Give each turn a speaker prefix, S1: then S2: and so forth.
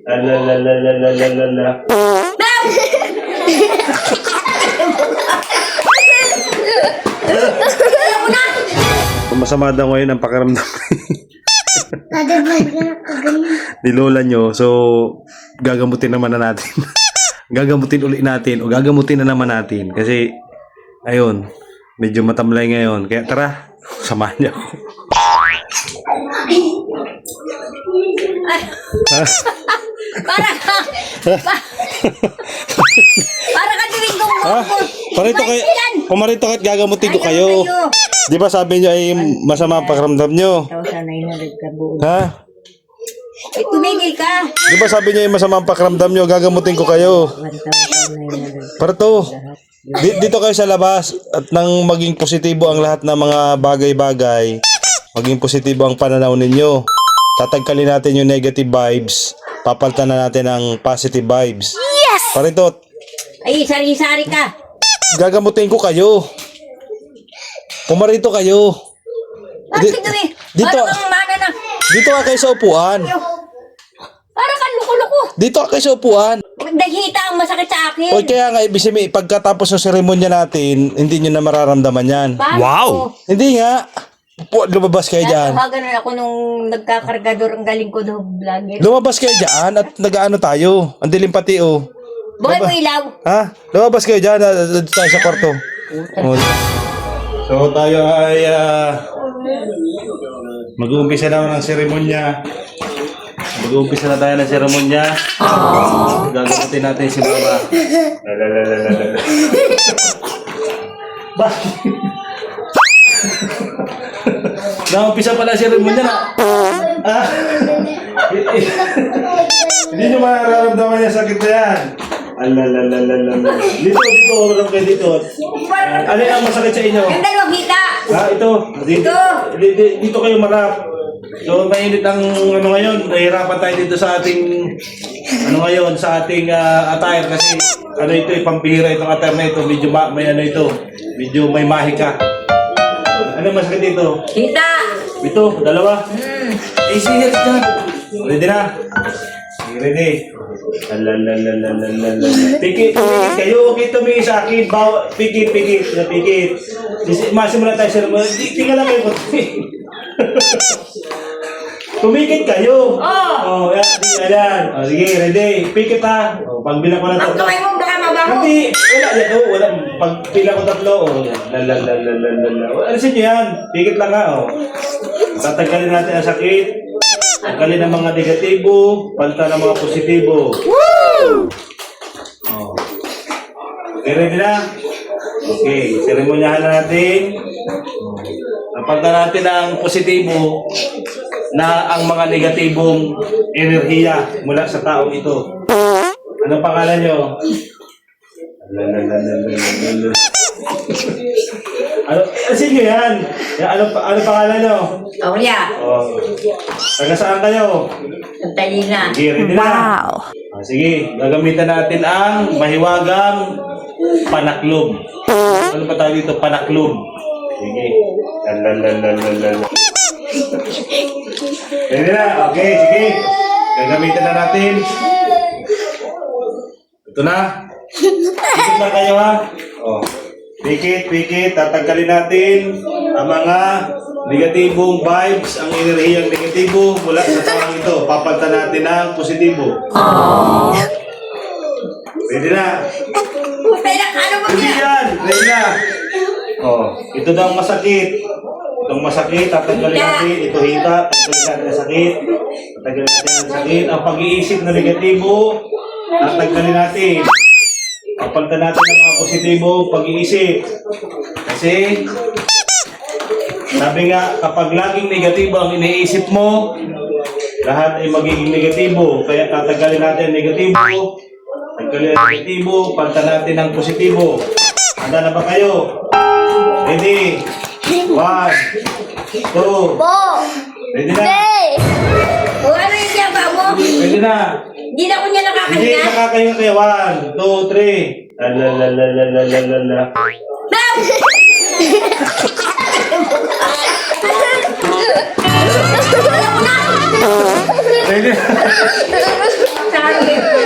S1: Alalalalalalalala. Masama daw ngayon ang pakiramdam ni lola nyo. So, gagamutin naman na natin. Gagamutin ulit natin. O gagamutin na naman natin. Kasi, ayun, medyo matamlay ngayon. Kaya tara, samahan niyo ako.
S2: Para ka tuwing kong
S1: Parito kayo, pumarito kayo at gagamutin ko kayo. Di ba sabi nyo ay masama ang pakiramdam nyo? Ha?
S2: Tumigil ka.
S1: Di ba sabi nyo ay masama ang pakiramdam nyo, gagamutin ko kayo. Parito, dito kayo sa labas at nang maging positibo ang lahat ng mga bagay-bagay, maging positibo ang pananaw ninyo. Tatagkalin natin yung negative vibes, papalitan na natin ang positive vibes.
S2: Yes!
S1: Parito,
S2: Ay, sari-sari ka.
S1: gagamutin ko kayo. Pumarito kayo.
S2: Bakit kami?
S1: Dito.
S2: Para kang mana na.
S1: Dito ka kayo sa upuan.
S2: Para kang luko-luko.
S1: Dito ka kayo sa upuan.
S2: Naghihita ang masakit sa akin.
S1: O kaya nga, ibig sabihin, pagkatapos ng seremonya natin, hindi nyo na mararamdaman yan.
S2: Bakit
S3: Wow!
S2: ko?
S1: Hindi nga. Lumabas kayo dyan.
S2: Natawagan ako nung nagkakargador. Ang galing ko daw vlogger.
S1: Lumabas kayo dyan at nag-ano tayo. Ang dilim pati oh.
S2: Buhay mo ilaw.
S1: Ha? Lumabas kayo dyan. Dito tayo sa kwarto. Oh. So tayo ay mag-uumpisa naman ng seremonya. Mag-uumpisa na tayo ng seremonya. Gagamutin natin si Mama. Lalalala. Bakit? Naumpisa pala ang seremonya na. Hindi nyo mararamdaman yung sakit na yan. Alalalalala. Dito, walang kayo dito. Ano ang masakit sa inyo?
S2: Yung dalawang hita.
S1: Ito. Dito kayo marap. So, mainit ang ano ngayon. Nahirapan tayo dito sa ating sa ating attire kasi ano ito, pampihira itong attire na ito. Medyo may ano ito. Medyo may mahika. Ano masakit dito?
S2: Hita.
S1: Ito, dalawa. Easy here dyan. Ready na? Ready. Pikit kayo. Okay, tumingin sa akin. Pikit. Masin muna tayo sir. Tingnan lang kayo. Tumikit kayo. Oh, yan. Oh, sige, ready. Pikit ha. Oh, pagbilang ko na
S2: Ang kamay mo baka mabaho.
S1: Hindi. Wala. Pagbilang ko tatlo. Oh, alisin nyo yan. Pikit lang ha. Oh. Tatanggalin natin ang sakit. Tanggalin ang mga negatibo, palitan ang mga positibo. Woo! Oh. Okay, ready na? Okay, seremonyahan na natin. Napalitan natin ang positibo na ang mga negatibong enerhiya mula sa taong ito. Ano pangalan nyo? Asin nyo yan? Ano pangalan nyo?
S2: Aulia.
S1: Oh. Taga saan kayo?
S2: Tali na.
S1: Sige, ready na? Sige, gagamitan natin ang mahiwagang panaklob. Ano ba tawag dito? Panaklob. Sige. Ready na? Okay, sige. Gagamitan na natin. Ito na. Pikit na kayo ha. Oh. Pikit. Tatanggalin natin ang mga negatibong vibes, ang enerhiyang negatibo mula sa taong ito. Papalitan natin ang positibo. Ready na?
S2: Ano mo
S1: Ready yan! Ready na! Oh, ito daw ang masakit. Itong masakit, tatanggalin natin. Ito hita, tatanggalin natin ang sakit. Tatanggalin natin ang sakit. Ang pag-iisip na negatibo, tatanggalin natin. Papalitan natin ang mga positibo pag-iisip. Kasi sabi nga, kapag laging negatibo ang iniisip mo, lahat ay magiging negatibo. Kaya tatanggalin natin ang negatibo. Tanggalin ang negatibo, palitan natin ang positibo. Handa na ba kayo? Ready? 1, 2. Ready na?
S2: O ano yung siyaba mo?
S1: Ready na?
S2: Hindi na ko niya
S1: Hindi,
S2: nakakahinga.
S1: nakakayo kayo. 1, 2, 3. Lalalalalalala. Ready na?
S2: Ang liit